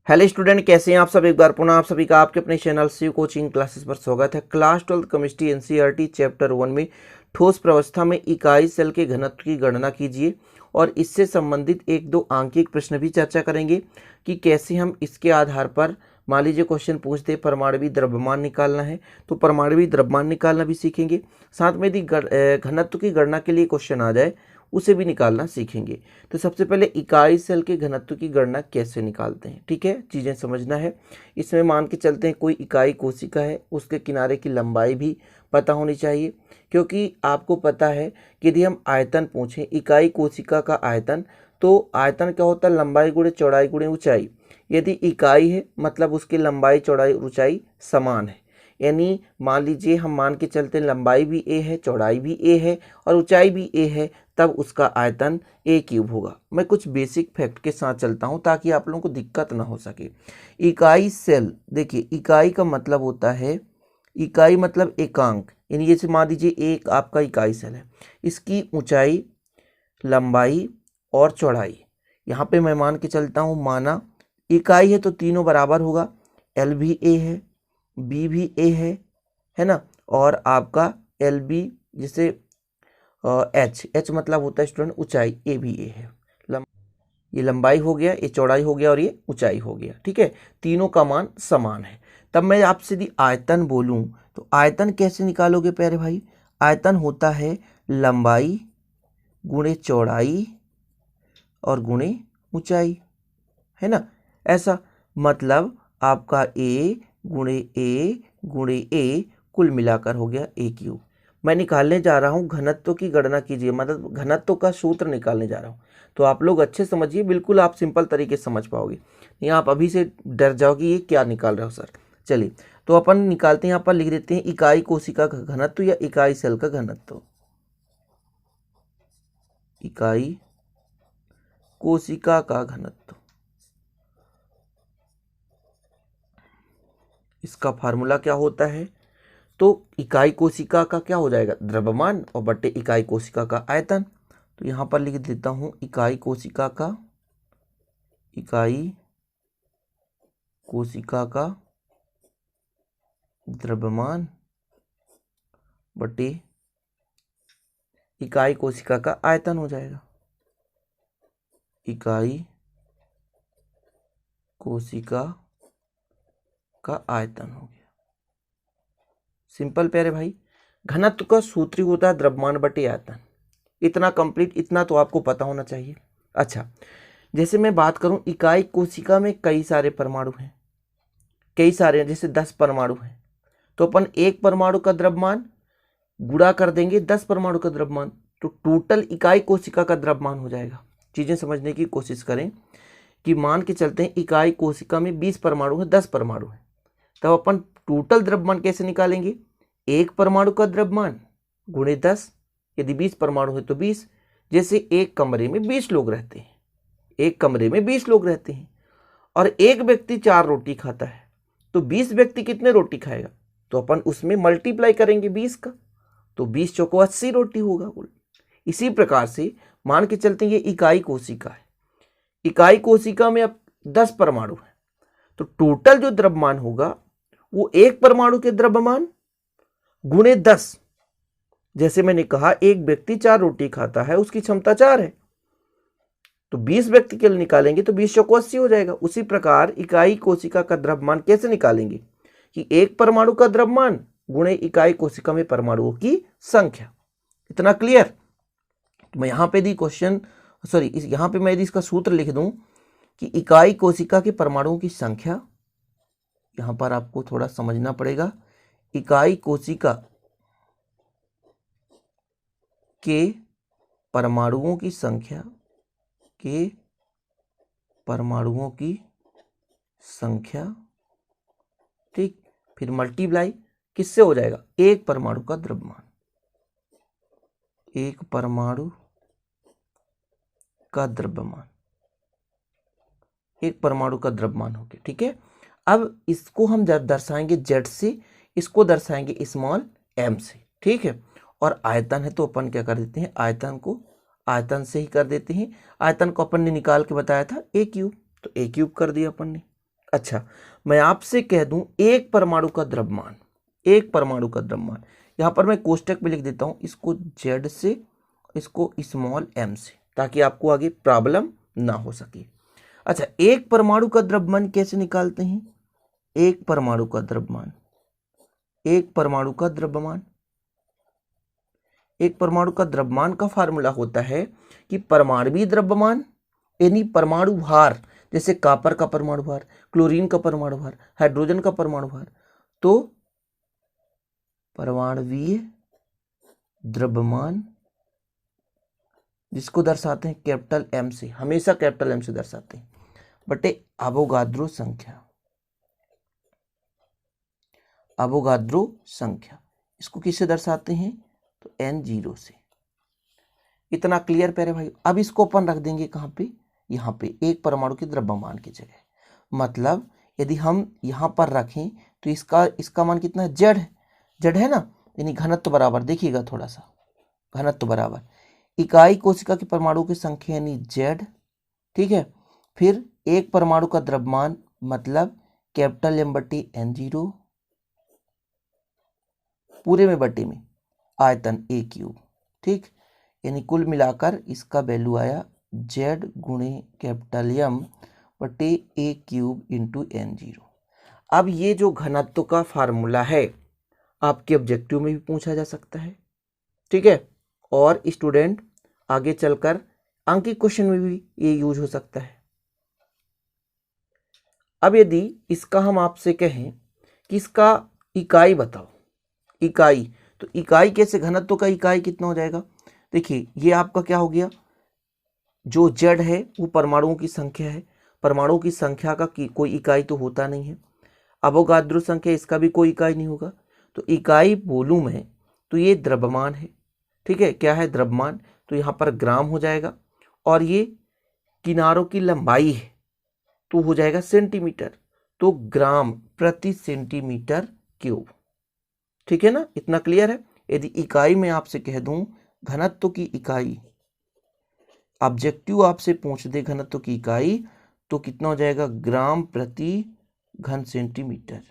Hello student, कैसे हैं आप सब। एक बार पुनः आप सभी का आपके अपने चैनल सी कोचिंग क्लासेस पर स्वागत है। क्लास 12 केमिस्ट्री एनसीईआरटी चैप्टर 1 में ठोस प्रवस्था में इकाई सेल के घनत्व की गणना कीजिए और इससे संबंधित एक दो आंकिक प्रश्न भी चर्चा करेंगे कि कैसे हम इसके आधार पर, मान लीजिए क्वेश्चन पूछते परमाणु द्रव्यमान निकालना है तो परमाणु द्रव्यमान निकालना भी सीखेंगे। साथ में यदि घनत्व की गणना के लिए क्वेश्चन आ जाए उसे भी निकालना सीखेंगे। तो सबसे पहले इकाई सेल के घनत्व की गणना कैसे निकालते हैं, ठीक है, चीज़ें समझना है। इसमें मान के चलते हैं कोई इकाई कोशिका है, उसके किनारे की लंबाई भी पता होनी चाहिए, क्योंकि आपको पता है कि यदि हम आयतन पूछें इकाई कोशिका का आयतन, तो आयतन क्या होता है, लंबाई गुणे चौड़ाई गुणे ऊंचाई। यदि इकाई है मतलब उसकी लंबाई चौड़ाई ऊंचाई समान है, यानी मान लीजिए हम मान के चलते लंबाई भी ए है, चौड़ाई भी ए है और ऊंचाई भी ए है, तब उसका आयतन ए क्यूब होगा। मैं कुछ बेसिक फैक्ट के साथ चलता हूं ताकि आप लोगों को दिक्कत ना हो सके। इकाई सेल, देखिए इकाई का मतलब होता है, इकाई मतलब एकांक, यानी जैसे मान लीजिए एक आपका इकाई सेल है, इसकी ऊंचाई, लंबाई और चौड़ाई, यहाँ पे मैं मान के चलता हूँ, माना इकाई है तो तीनों बराबर होगा, एल भी ए है, बी भी ए है ना, और आपका एल बी जैसे एच मतलब होता है स्टूडेंट ऊंचाई, ए भी ए है। ये लंबाई हो गया, ये चौड़ाई हो गया और ये ऊंचाई हो गया, ठीक है, तीनों का मान समान है। तब मैं आपसे यदि आयतन बोलूं तो आयतन कैसे निकालोगे प्यारे भाई, आयतन होता है लंबाई गुणे चौड़ाई और गुणे ऊंचाई, है ना, ऐसा मतलब आपका ए गुणे ए कुल मिलाकर हो गया ए क्यूब। मैं निकालने जा रहा हूँ घनत्व की गणना कीजिए, मतलब घनत्व का सूत्र निकालने जा रहा हूँ, तो आप लोग अच्छे समझिए, बिल्कुल आप सिंपल तरीके से समझ पाओगे, नहीं आप अभी से डर जाओगे ये क्या निकाल रहे हो सर। चलिए तो अपन निकालते हैं, यहाँ पर लिख देते हैं इकाई कोशिका का घनत्व या इकाई सेल का घनत्व। इकाई कोशिका का घनत्व, इसका फार्मूला क्या होता है, तो इकाई कोशिका का क्या हो जाएगा, द्रव्यमान और बट्टे इकाई कोशिका का आयतन। तो यहां पर लिख देता हूं इकाई कोशिका का द्रव्यमान बट्टे इकाई कोशिका का आयतन हो जाएगा। इकाई कोशिका का आयतन हो गया, सिंपल प्यारे भाई। घनत्व का सूत्र होता है द्रव्यमान बटे आयतन, इतना कंप्लीट, इतना तो आपको पता होना चाहिए। अच्छा, जैसे मैं बात करूं इकाई कोशिका में कई सारे परमाणु हैं, कई सारे, जैसे 10 परमाणु हैं, तो अपन एक परमाणु का द्रव्यमान गुणा कर देंगे 10 परमाणु का द्रव्यमान, तो टोटल इकाई कोशिका का द्रव्यमान हो जाएगा। चीजें समझने की कोशिश करें कि मान के चलते हैं इकाई कोशिका में 20 परमाणु है, 10 परमाणु है, तब अपन टोटल द्रव्यमान कैसे निकालेंगे, एक परमाणु का द्रव्यमान गुणे 10, यदि 20 परमाणु है तो 20। जैसे एक कमरे में 20 लोग रहते हैं, एक कमरे में 20 लोग रहते हैं और एक व्यक्ति 4 रोटी खाता है, तो 20 व्यक्ति कितने रोटी खाएगा, तो अपन उसमें मल्टीप्लाई करेंगे 20 का, तो 20 चौको 80 रोटी होगा कुल। इसी प्रकार से मान के चलते हैं ये इकाई कोशिका है, इकाई कोशिका में अब 10 परमाणु है, तो टोटल जो द्रव्यमान होगा वो एक परमाणु के द्रव्यमान गुणे 10। जैसे मैंने कहा एक व्यक्ति 4 रोटी खाता है, उसकी क्षमता 4 है, तो 20 व्यक्ति के लिए निकालेंगे तो 20 चौको 80 हो जाएगा। उसी प्रकार इकाई कोशिका का द्रव्यमान कैसे निकालेंगे कि एक परमाणु का द्रव्यमान गुणे इकाई कोशिका में परमाणुओं की संख्या। इतना क्लियर। तो मैं यहां पे दी क्वेश्चन, सॉरी, यहां पे मैं यदि इसका सूत्र लिख दूं कि इकाई कोशिका के परमाणुओं की संख्या, यहां पर आपको थोड़ा समझना पड़ेगा, इकाई कोशिका के परमाणुओं की संख्या, ठीक, फिर मल्टीप्लाई किससे हो जाएगा, एक परमाणु का द्रव्यमान, एक परमाणु का द्रव्यमान, एक परमाणु का द्रव्यमान हो गया, ठीक है। अब इसको हम दर्शाएंगे जेड से, इसको दर्शाएंगे स्मॉल एम से, ठीक है। और आयतन है तो अपन क्या कर देते हैं, आयतन को आयतन से ही कर देते हैं। आयतन को अपन ने निकाल के बताया था ए क्यूब, तो ए क्यूब कर दिया अपन ने, अच्छा, मैं आपसे कह दूं एक परमाणु का द्रव्यमान, एक परमाणु का द्रव्यमान, यहां पर मैं कोष्टक में लिख देता हूं इसको जेड से, इसको स्मॉल एम से, ताकि आपको आगे प्रॉब्लम ना हो सके। अच्छा, एक परमाणु का द्रव्यमान कैसे निकालते हैं? एक परमाणु का द्रव्यमान, एक परमाणु का द्रव्यमान, एक परमाणु का द्रव्यमान का फार्मूला होता है कि परमाणुवीय द्रव्यमान यानी परमाणु भार, जैसे कॉपर का परमाणु भार, क्लोरीन का परमाणु भार, हाइड्रोजन का परमाणु भार, तो परमाणुवीय द्रव्यमान जिसको दर्शाते हैं कैपिटल एम से, हमेशा कैपिटल एम से दर्शाते हैं, बटे अवोगाद्रो संख्या, अवोगाद्रो संख्या, इसको किससे दर्शाते हैं? तो N0 से। इतना क्लियर प्यारे भाई? अब इसको अपन रख देंगे कहाँ पे? यहाँ पे, एक परमाणु के द्रव्यमान की जगह। मतलब यदि हम यहाँ पर रखें तो इसका मान कितना है? जेड है, जेड है ना, यानी घनत्व बराबर, देखिएगा थोड़ा सा, घनत्व बराबर इकाई कोशिका के परमाणु की संख्या यानी जेड, ठीक है। फिर एक परमाणु का द्रव्यमान मतलब कैपिटल एम बटे N0 पूरे में बटे में आयतन ए क्यूब, ठीक, यानी कुल मिलाकर इसका वैल्यू आया जेड गुणे कैपिटल एम बटे ए क्यूब इंटू N0। अब ये जो घनत्व का फार्मूला है आपके ऑब्जेक्टिव में भी पूछा जा सकता है, ठीक है, और स्टूडेंट आगे चलकर अंकित क्वेश्चन में भी ये यूज हो सकता है। अब यदि इसका हम आपसे कहें कि इसका इकाई बताओ, इकाई, तो इकाई कैसे? घनत्व का इकाई कितना हो जाएगा? देखिए ये आपका क्या हो गया, जो जेड है वो परमाणुओं की संख्या है, परमाणुओं की संख्या का कोई इकाई तो होता नहीं है, अवोगाद्रो संख्या इसका भी कोई इकाई नहीं होगा, तो इकाई बोलूं मैं तो ये द्रव्यमान है, ठीक है, क्या है? द्रव्यमान, तो यहाँ पर ग्राम हो जाएगा, और ये किनारों की लंबाई है तो हो जाएगा सेंटीमीटर, तो ग्राम प्रति सेंटीमीटर क्यूब, ठीक है ना, इतना क्लियर है। यदि इकाई में आपसे कह दूं घनत्व की इकाई, ऑब्जेक्टिव आपसे पूछ दे घनत्व की इकाई, तो कितना हो जाएगा? ग्राम प्रति घन सेंटीमीटर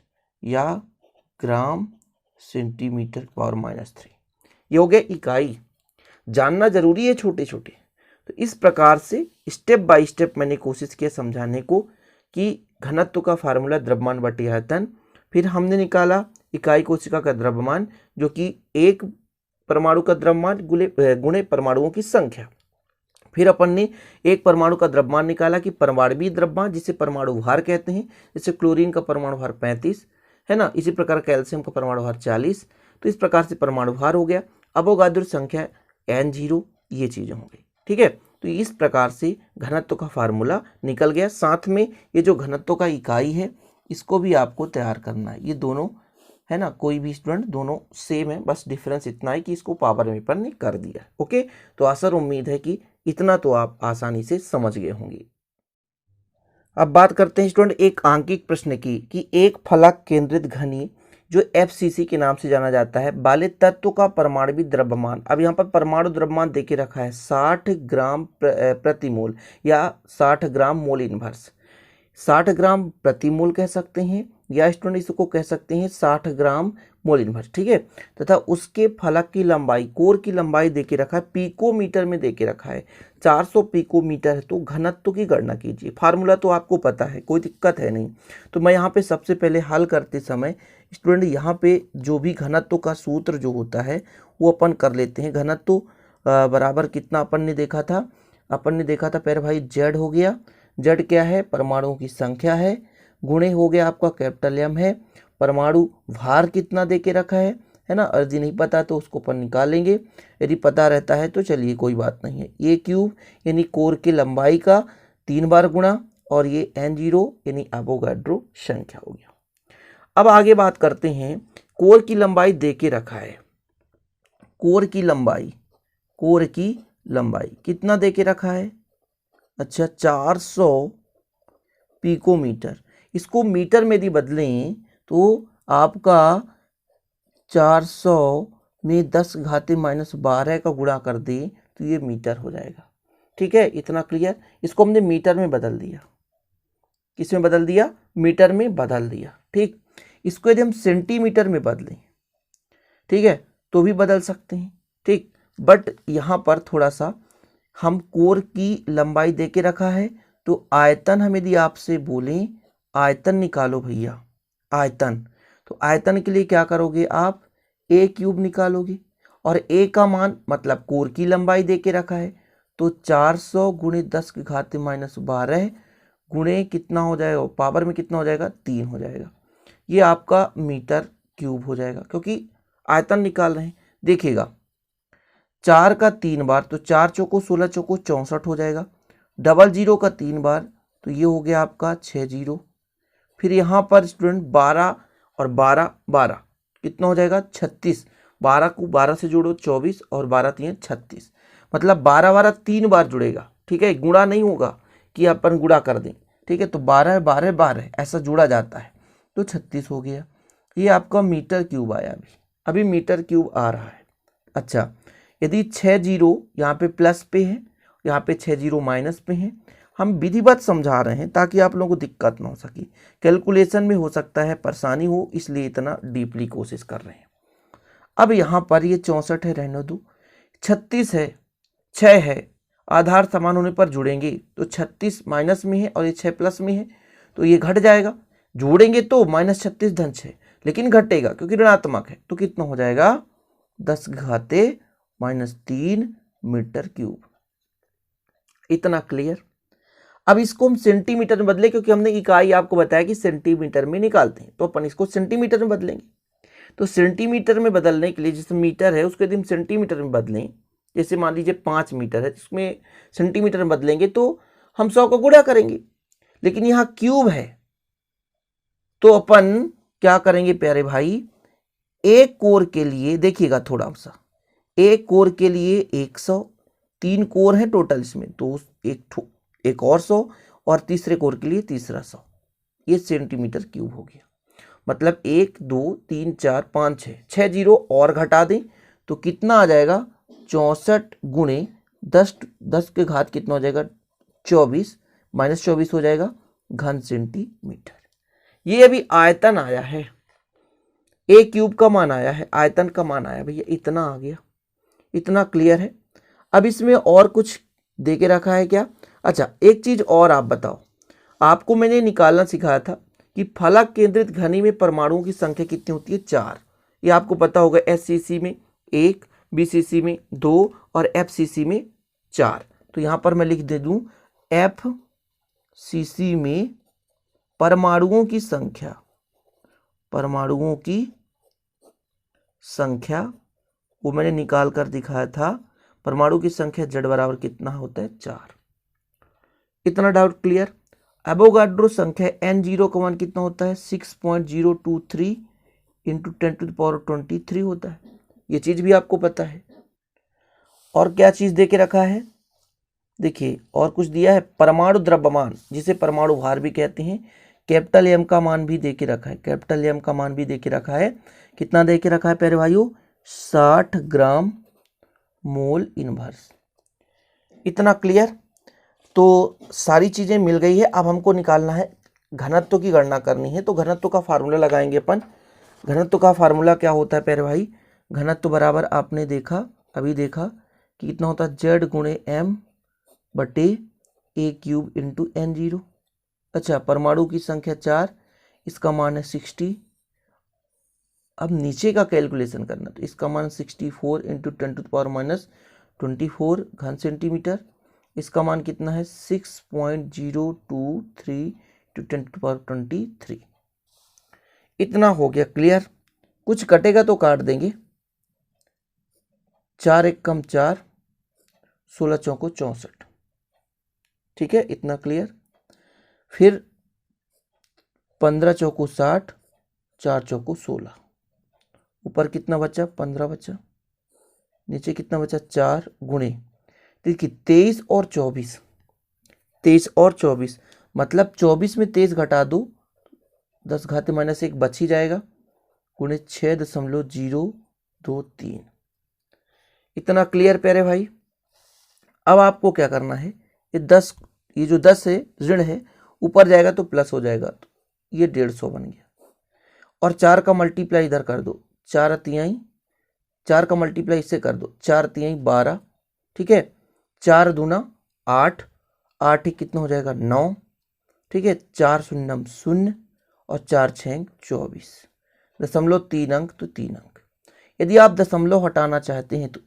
या ग्राम सेंटीमीटर पावर -3, ये हो गया इकाई। जानना जरूरी है छोटे छोटे। तो इस प्रकार से स्टेप बाय स्टेप मैंने कोशिश किया समझाने को कि घनत्व का फार्मूला द्रव्यमान बटे आयतन, फिर हमने निकाला इकाई कोशिका का द्रव्यमान जो कि एक परमाणु का द्रव्यमान गुणे परमाणुओं की संख्या, फिर अपन ने एक परमाणु का द्रव्यमान निकाला कि परमाणुवीय द्रव्यमान जिसे परमाणु भार कहते हैं, जैसे क्लोरीन का परमाणु भार 35 है ना, इसी प्रकार कैल्शियम का परमाणु भार 40, तो इस प्रकार से परमाणु भार हो गया, अवोगाद्रो संख्या N0, ये चीजें हो गई, ठीक है। तो इस प्रकार से घनत्व का फार्मूला निकल गया। साथ में ये जो घनत्व का इकाई है इसको भी आपको तैयार करना है, ये दोनों है ना, कोई भी स्टूडेंट, दोनों सेम है, बस डिफरेंस इतना है कि इसको पावर में पर ने कर दिया। ओके, तो आशा और उम्मीद है कि इतना तो आप आसानी से समझ गए होंगे। अब बात करते हैं स्टूडेंट एक आंकिक प्रश्न की कि एक फलक केंद्रित घनी जो FCC के नाम से जाना जाता है वाले तत्व का परमाणुवीय द्रव्यमान, अब यहाँ पर परमाणु द्रव्यमान देके रखा है 60 ग्राम प्रति मोल या 60 ग्राम मोल इनवर्स, 60 ग्राम प्रति मोल कह सकते हैं या स्टूडेंट इसको कह सकते हैं 60 ग्राम मोल इनवर्स, ठीक है। तथा उसके फलक की लंबाई, कोर की लंबाई देके रखा है, पिकोमीटर में देके रखा है 400 पिकोमीटर है, तो घनत्व की गणना कीजिए। फार्मूला तो आपको पता है, कोई दिक्कत है नहीं। तो मैं यहाँ पे सबसे पहले हल करते समय स्टूडेंट यहाँ पे जो भी घनत्व का सूत्र जो होता है वो अपन कर लेते हैं। घनत्व बराबर कितना अपन ने देखा था? अपन ने देखा था प्यारे भाई जेड हो गया, जेड क्या है? परमाणुओं की संख्या है, गुणे हो गया आपका कैपिटल एम है, परमाणु भार कितना देके रखा है ना, और यदि नहीं पता तो उसको अपन निकालेंगे, यदि पता रहता है तो चलिए कोई बात नहीं है। ये क्यूब यानी कोर की लंबाई का 3 बार गुणा, और ये N0 यानी अवोगाड्रो संख्या हो गया। अब आगे बात करते हैं, कोर की लंबाई देके रखा है, कोर की लंबाई, कोर की लंबाई कितना देके रखा है? अच्छा 400 पिकोमीटर, इसको मीटर में यदि बदलें तो आपका 400 में 10 घाते -12 का गुणा कर दे तो ये मीटर हो जाएगा, ठीक है, इतना क्लियर। इसको हमने मीटर में बदल दिया, किस में बदल दिया? मीटर में बदल दिया। ठीक, इसको यदि हम सेंटीमीटर में बदलें, ठीक है, तो भी बदल सकते हैं। ठीक, बट यहाँ पर थोड़ा सा हम कोर की लंबाई दे के रखा है, तो आयतन हम यदि आपसे बोलें आयतन निकालो भैया, आयतन, तो आयतन के लिए क्या करोगे आप, ए क्यूब निकालोगे, और ए का मान मतलब कोर की लंबाई दे के रखा है, तो 400 गुणे 10 की घात -12 गुणे कितना हो जाएगा, पावर में कितना हो जाएगा, 3 हो जाएगा। ये आपका मीटर क्यूब हो जाएगा, क्योंकि आयतन निकाल रहे हैं। देखिएगा 4 का 3 बार तो 4 चौको 16 चौको 64 हो जाएगा, डबल जीरो का 3 बार तो ये हो गया आपका 6 जीरो। फिर यहाँ पर स्टूडेंट 12 और 12 12 कितना हो जाएगा 36, 12 को 12 से जोड़ो 24 और 12 3 36, मतलब 12 12 3 बार जुड़ेगा। ठीक है, गुणा नहीं होगा कि अपन गुणा कर दें। ठीक है, तो 12 12 12 ऐसा जुड़ा जाता है, तो 36 हो गया। ये आपका मीटर क्यूब आया, अभी मीटर क्यूब आ रहा है। अच्छा, यदि 6 जीरो यहाँ पे प्लस पे है, यहाँ पे 6 जीरो माइनस पे है, हम विधिवत समझा रहे हैं ताकि आप लोगों को दिक्कत ना हो सके, कैलकुलेशन में हो सकता है परेशानी हो, इसलिए इतना डीपली कोशिश कर रहे हैं। अब यहाँ पर ये 64 है, रहने दो, 36 है, 6 है, आधार समान होने पर जुड़ेंगे तो 36 माइनस में है और ये 6 प्लस में है, तो ये घट जाएगा, जोड़ेंगे तो -36 धन 6, लेकिन घटेगा क्योंकि ऋणात्मक है, तो कितना हो जाएगा 10 घाते -3 मीटर क्यूब। इतना क्लियर। अब इसको हम सेंटीमीटर में बदले, क्योंकि हमने इकाई आपको बताया कि सेंटीमीटर में निकालते हैं, तो अपन इसको सेंटीमीटर में बदलेंगे। तो सेंटीमीटर में बदलने के लिए जैसे मीटर है उसको यदि हम सेंटीमीटर में बदलें, जैसे मान लीजिए 5 मीटर है, इसमें सेंटीमीटर में बदलेंगे तो हम 100 को गुणा करेंगे, लेकिन यहाँ क्यूब है तो अपन क्या करेंगे प्यारे भाई, एक कोर के लिए देखिएगा थोड़ा सा, एक कोर के लिए 100, 3 कोर है टोटल इसमें, तो एक और 100 और तीसरे कोर के लिए तीसरा 100, ये सेंटीमीटर क्यूब हो गया। मतलब 1 2 3 4 5 6, 6 जीरो और घटा दें तो कितना आ जाएगा 64 गुणे 10 के घात कितना हो जाएगा 24, -24 हो जाएगा घन सेंटीमीटर। ये अभी आयतन आया है, ए क्यूब का मान आया है, आयतन का मान आया भैया, इतना आ गया। इतना क्लियर है। अब इसमें और कुछ दे के रखा है क्या, अच्छा एक चीज और आप बताओ, आपको मैंने निकालना सिखाया था कि फलक केंद्रित घनी में परमाणुओं की संख्या कितनी होती है, 4। ये आपको पता होगा, एससीसी में 1, बीसीसी में 2 और एफसीसी में 4। तो यहां पर मैं लिख दे दूं एफसीसी में परमाणुओं की संख्या, परमाणुओं की संख्या वो मैंने निकाल कर दिखाया था, परमाणु की संख्या Z बराबर कितना होता है 4। इतना डाउट क्लियर। एवोगाड्रो संख्या N0 का मान कितना होता है 6.023 इंटू 10⁻23 होता है, ये चीज भी आपको पता है। और क्या चीज दे के रखा है, देखिए और कुछ दिया है, परमाणु द्रव्यमान जिसे परमाणु भार भी कहते हैं, कैपिटल एम का मान भी दे के रखा है, कैपिटल एम का मान भी दे के रखा है। कितना दे के रखा है प्यारे भाइयों 60 ग्राम मोल इनवर्स। इतना क्लियर। तो सारी चीजें मिल गई है। अब हमको निकालना है घनत्व की गणना करनी है, तो घनत्व का फार्मूला लगाएंगे अपन। घनत्व का फार्मूला क्या होता है प्यारे भाई, घनत्व बराबर आपने देखा अभी देखा कि कितना होता है Z गुणे m बटे a क्यूब इंटू N0। अच्छा परमाणु की संख्या 4, इसका मान है 60। अब नीचे का कैलकुलेशन करना, तो इसका मान 64 इंटू 10⁻24 घन सेंटीमीटर। इसका मान कितना है 6.023 टू 10⁻23। इतना हो गया क्लियर। कुछ कटेगा तो काट देंगे, 4 एक कम 4, 16 चौको 64। ठीक है, इतना क्लियर। फिर 15 चौको 60, 4 चौको 16, ऊपर कितना बचा 15 बचा, नीचे कितना बचा 4 गुणे, देखिए 23 और 24, 23 और 24 मतलब 24 में 23 घटा दो 10 घाते -1 बच ही जाएगा, गुणे 6.023। इतना क्लियर प्यारे भाई। अब आपको क्या करना है, ये जो 10 है ऋण है, ऊपर जाएगा तो प्लस हो जाएगा, तो ये 150 बन गया। और 4 का मल्टीप्लाई इधर कर दो, 4 तिहाई, 4 का मल्टीप्लाई इससे कर दो, 4 तिहाई 12, ठीक है, 4 दूना 8, 8 ही कितना हो जाएगा 9, ठीक है, 4 शून्यम 0 और 4 6 24, 0.3 अंक तो 3 अंक। यदि आप दशमलव हटाना चाहते हैं तो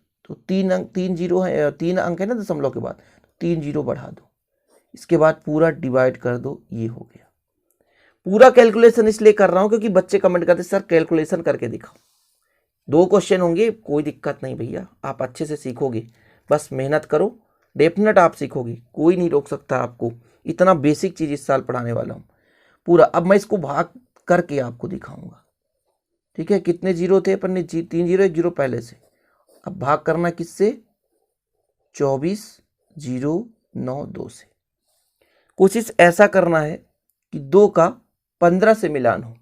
3 अंक, 3 जीरो है, 3 अंक है ना दशमलव के बाद, 3 जीरो बढ़ा दो, इसके बाद पूरा डिवाइड कर दो, ये हो गया। पूरा कैलकुलेशन इसलिए कर रहा हूं क्योंकि बच्चे कमेंट करते सर कैलकुलेशन करके दिखाओ। 2 क्वेश्चन होंगे, कोई दिक्कत नहीं भैया, आप अच्छे से सीखोगे, बस मेहनत करो, डेफिनेट आप सीखोगे, कोई नहीं रोक सकता आपको। इतना बेसिक चीज इस साल पढ़ाने वाला हूँ पूरा। अब मैं इसको भाग करके आपको दिखाऊंगा, ठीक है। कितने जीरो थे अपन ने, 3 जीरो, 1 जीरो पहले से। अब भाग करना किससे, 24 0 9 2 से। कोशिश ऐसा करना है कि 2 का 15 से मिलान हो।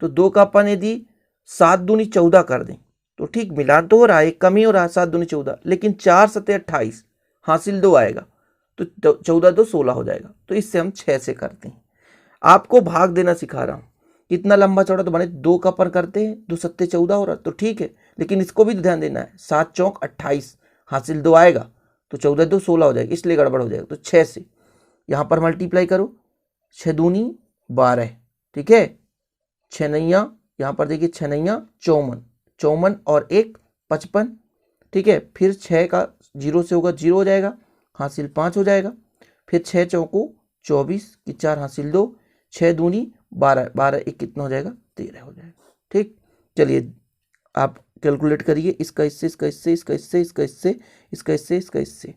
तो 2 का अपन यदि 7 दूनी 14 कर दें तो ठीक मिलान तो हो रहा है, कम ही हो रहा है, 7 दूनी 14, लेकिन 4 7 28 हासिल 2 आएगा तो 14 2 16 हो जाएगा। तो इससे हम 6 से करते हैं। आपको भाग देना सिखा रहा हूं, कितना लंबा चौड़ा तो बने 2 का अपन करते हैं, 2 सत्ते 14 हो रहा तो ठीक है, लेकिन इसको भी ध्यान देना है, 7 चौक 28 हासिल 2 आएगा तो 14 2 16 हो जाएगा, इसलिए गड़बड़ हो जाएगा। तो 6 से यहां पर मल्टीप्लाई करो, 6 दूनी 12, ठीक है, 6 नैया, यहां पर देखिए 6 नैया 54, 54 और 1 55, ठीक है। फिर 6 का 0 से होगा 0 हो जाएगा, हासिल 5 हो जाएगा। फिर 6 चौको 24 की 4 हासिल 2, 6 दूनी 12, 12 1 कितना हो जाएगा 13 हो जाएगा, ठीक। चलिए आप कैलकुलेट करिए, इसका इससे, इसका इससे, इसका इससे, इसका इससे, इसका इससे, इसका इससे।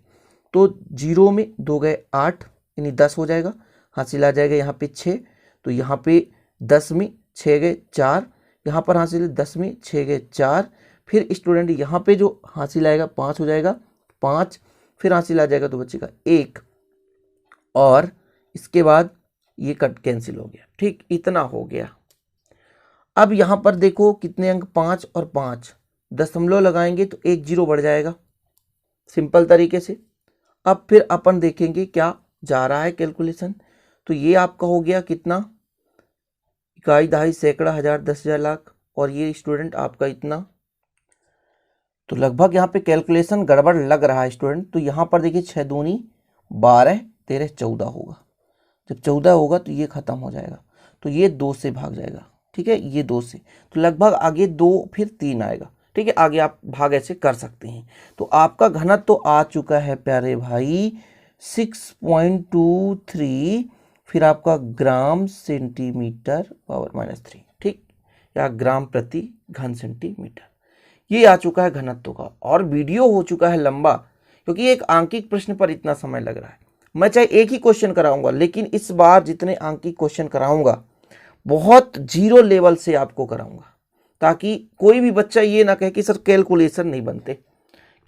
तो 0 में 2 गए 8 यानी 10 हो जाएगा, हासिल आ जाएगा यहाँ पे 6, तो यहाँ पे 10 में 6 गए 4, यहाँ पर हासिल 10 में 6 गए 4। फिर स्टूडेंट यहाँ पे जो हासिल आएगा 5 हो जाएगा 5, फिर हासिल आ जाएगा तो बचेगा 1, और इसके बाद ये कट कैंसिल हो गया, ठीक, इतना हो गया। अब यहाँ पर देखो कितने अंक, 5 और 5, दशमलव लगाएंगे तो 1 जीरो बढ़ जाएगा सिंपल तरीके से। अब फिर अपन देखेंगे क्या जा रहा है कैलकुलेशन। तो ये आपका हो गया कितना, इकाई दहाई सैकड़ा हजार 10,000 लाख, और ये स्टूडेंट आपका इतना। तो लगभग यहाँ पे कैलकुलेशन गड़बड़ लग रहा है स्टूडेंट। तो यहाँ पर देखिए 6 दूनी 12 13 14 होगा, जब 14 होगा तो ये खत्म हो जाएगा, तो ये 2 से भाग जाएगा, ठीक है, ये 2 से, तो लगभग आगे 2 फिर 3 आएगा, ठीक है। आगे आप भाग ऐसे कर सकते हैं। तो आपका घनत्व तो आ चुका है प्यारे भाई 6.23, फिर आपका ग्राम सेंटीमीटर पावर -3, ठीक, या ग्राम प्रति घन सेंटीमीटर, ये आ चुका है घनत्व का। और वीडियो हो चुका है लंबा क्योंकि एक आंकिक प्रश्न पर इतना समय लग रहा है। मैं चाहे एक ही क्वेश्चन कराऊंगा, लेकिन इस बार जितने आंकिक क्वेश्चन कराऊंगा बहुत जीरो लेवल से आपको कराऊंगा, ताकि कोई भी बच्चा ये ना कहे कि सर कैलकुलेशन नहीं बनते।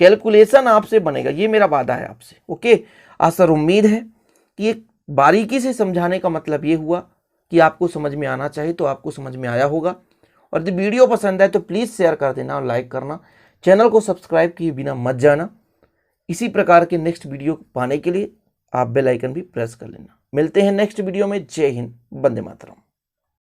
कैलकुलेशन आपसे बनेगा, ये मेरा वादा है आपसे, ओके। आज सर उम्मीद है कि एक बारीकी से समझाने का मतलब ये हुआ कि आपको समझ में आना चाहिए, तो आपको समझ में आया होगा। और यदि वीडियो पसंद आए तो प्लीज़ शेयर कर देना और लाइक करना, चैनल को सब्सक्राइब किए बिना मत जाना। इसी प्रकार के नेक्स्ट वीडियो पाने के लिए आप बेल आइकन भी प्रेस कर लेना। मिलते हैं नेक्स्ट वीडियो में। जय हिंद, वंदे मातरम।